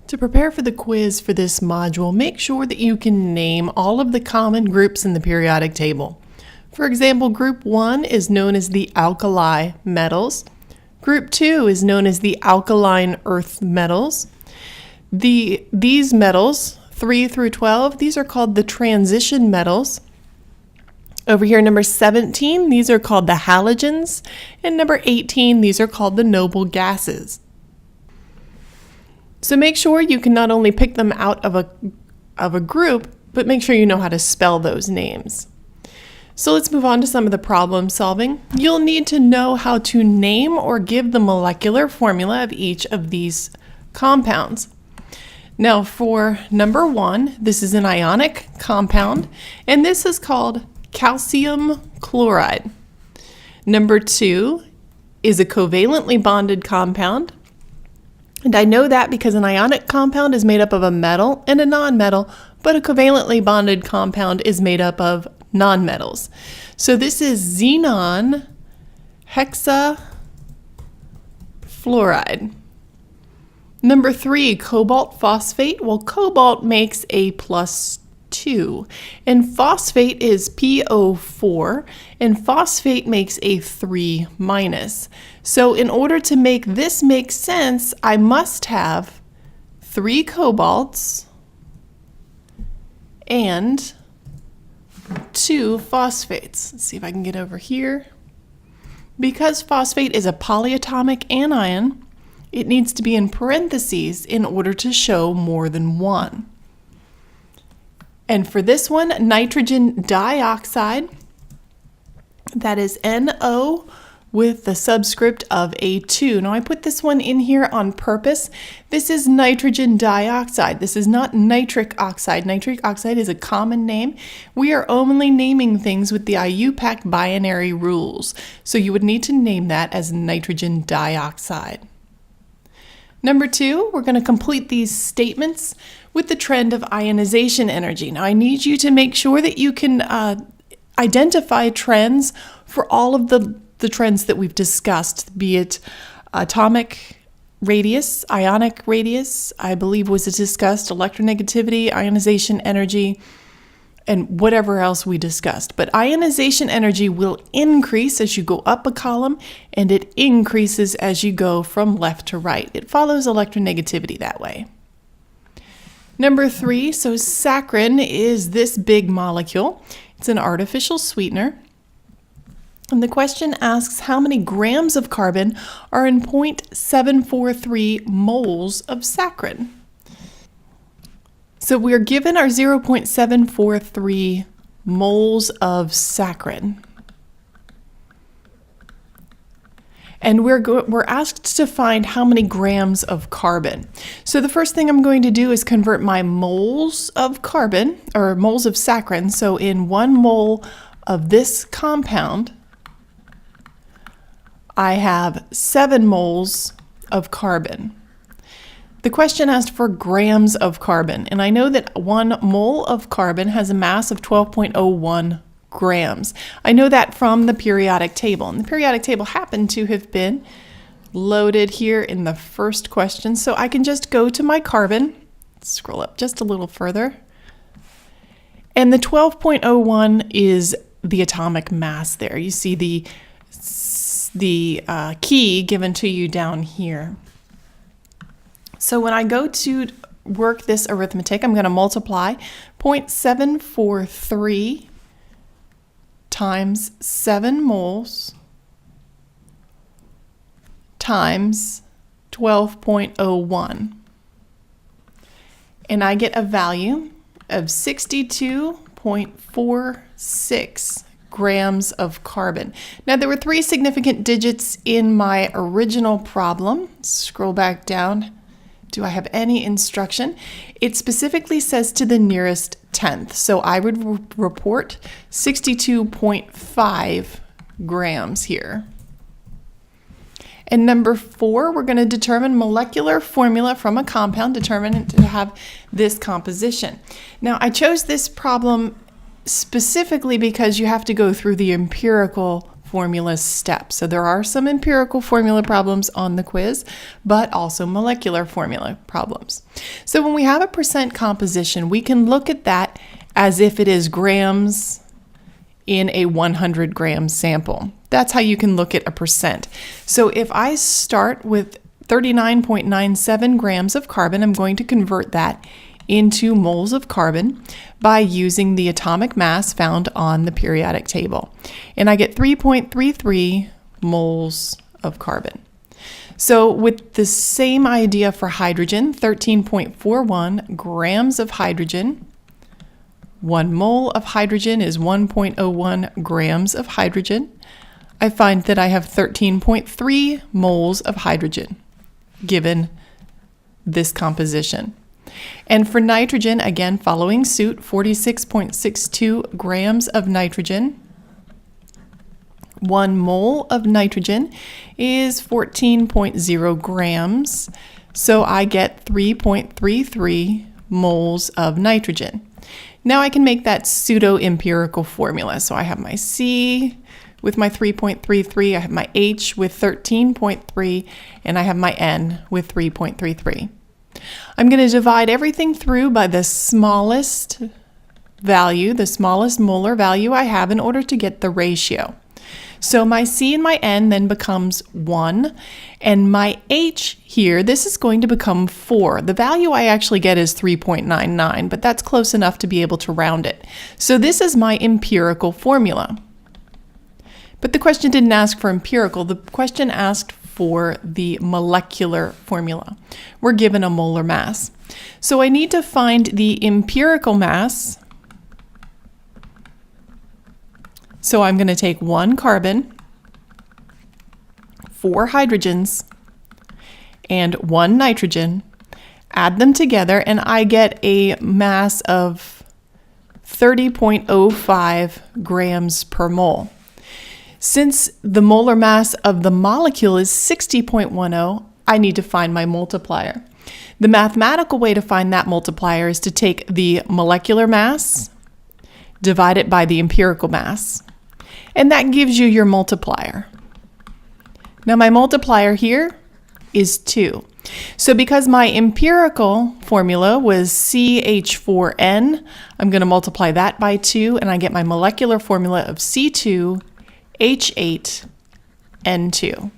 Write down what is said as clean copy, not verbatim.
To prepare for the quiz for this module, make sure that you can name all of the common groups in the periodic table. For example, group 1 is known as the alkali metals. Group 2 is known as the alkaline earth metals. These metals, 3 through 12, these are called the transition metals. Over here, number 17, these are called the halogens. And number 18, these are called the noble gases. So make sure you can not only pick them out of a group, but make sure you know how to spell those names. So let's move on to some of the problem solving. You'll need to know how to name or give the molecular formula of each of these compounds. Now for number 1, this is an ionic compound, and this is called calcium chloride. Number 2 is a covalently bonded compound. And I know that because an ionic compound is made up of a metal and a nonmetal, but a covalently bonded compound is made up of nonmetals. So this is xenon hexafluoride. Number 3, cobalt phosphate. Well, cobalt makes a +2, and phosphate is PO4, and phosphate makes a 3-. So in order to make this make sense, I must have 3 cobalts and 2 phosphates. Let's see if I can get over here. Because phosphate is a polyatomic anion, it needs to be in parentheses in order to show more than one. And for this one, nitrogen dioxide, that is NO with the subscript of A2. Now I put this one in here on purpose. This is nitrogen dioxide. This is not nitric oxide. Nitric oxide is a common name. We are only naming things with the IUPAC binary rules. So you would need to name that as nitrogen dioxide. Number 2, we're going to complete these statements with the trend of ionization energy. Now I need you to make sure that you can identify trends for all of the trends that we've discussed, be it atomic radius, ionic radius, I believe was discussed, electronegativity, ionization energy, and whatever else we discussed. But ionization energy will increase as you go up a column, and it increases as you go from left to right. It follows electronegativity that way. Number 3, so saccharin is this big molecule. It's an artificial sweetener. And the question asks how many grams of carbon are in 0.743 moles of saccharin. So we're given our 0.743 moles of saccharin. And we're asked to find how many grams of carbon. So the first thing I'm going to do is convert my moles of carbon, or moles of saccharin. So in 1 mole of this compound, I have 7 moles of carbon. The question asked for grams of carbon, and I know that 1 mole of carbon has a mass of 12.01 grams. I know that from the periodic table, and the periodic table happened to have been loaded here in the first question, so I can just go to my carbon, scroll up just a little further, and the 12.01 is the atomic mass there. You see the key given to you down here. So when I go to work this arithmetic, I'm going to multiply 0.743 times 7 moles times 12.01. And I get a value of 62.46 grams of carbon. Now there were 3 significant digits in my original problem. Scroll back down. Do I have any instruction? It specifically says to the nearest tenth. So I would report 62.5 grams here. And number 4, we're going to determine molecular formula from a compound, determine to have this composition. Now I chose this problem specifically because you have to go through the empirical formula step. So there are some empirical formula problems on the quiz, but also molecular formula problems. So when we have a percent composition, we can look at that as if it is grams in a 100 gram sample. That's how you can look at a percent. So if I start with 39.97 grams of carbon, I'm going to convert that into moles of carbon by using the atomic mass found on the periodic table. And I get 3.33 moles of carbon. So with the same idea for hydrogen, 13.41 grams of hydrogen. 1 mole of hydrogen is 1.01 grams of hydrogen. I find that I have 13.3 moles of hydrogen given this composition. And for nitrogen, again, following suit, 46.62 grams of nitrogen. 1 mole of nitrogen is 14.0 grams. So I get 3.33 moles of nitrogen. Now I can make that pseudo-empirical formula. So I have my C with my 3.33, I have my H with 13.3, and I have my N with 3.33. I'm going to divide everything through by the smallest value, the smallest molar value I have in order to get the ratio. So my C and my N then becomes 1, and my H here, this is going to become 4. The value I actually get is 3.99, but that's close enough to be able to round it. So this is my empirical formula. But the question didn't ask for empirical, the question asked for the molecular formula. We're given a molar mass. So I need to find the empirical mass. So I'm going to take 1 carbon, 4 hydrogens, and 1 nitrogen, add them together, and I get a mass of 30.05 grams per mole. Since the molar mass of the molecule is 60.10, I need to find my multiplier. The mathematical way to find that multiplier is to take the molecular mass, divide it by the empirical mass, and that gives you your multiplier. Now my multiplier here is 2. So because my empirical formula was CH4N, I'm going to multiply that by 2, and I get my molecular formula of C2H8N2.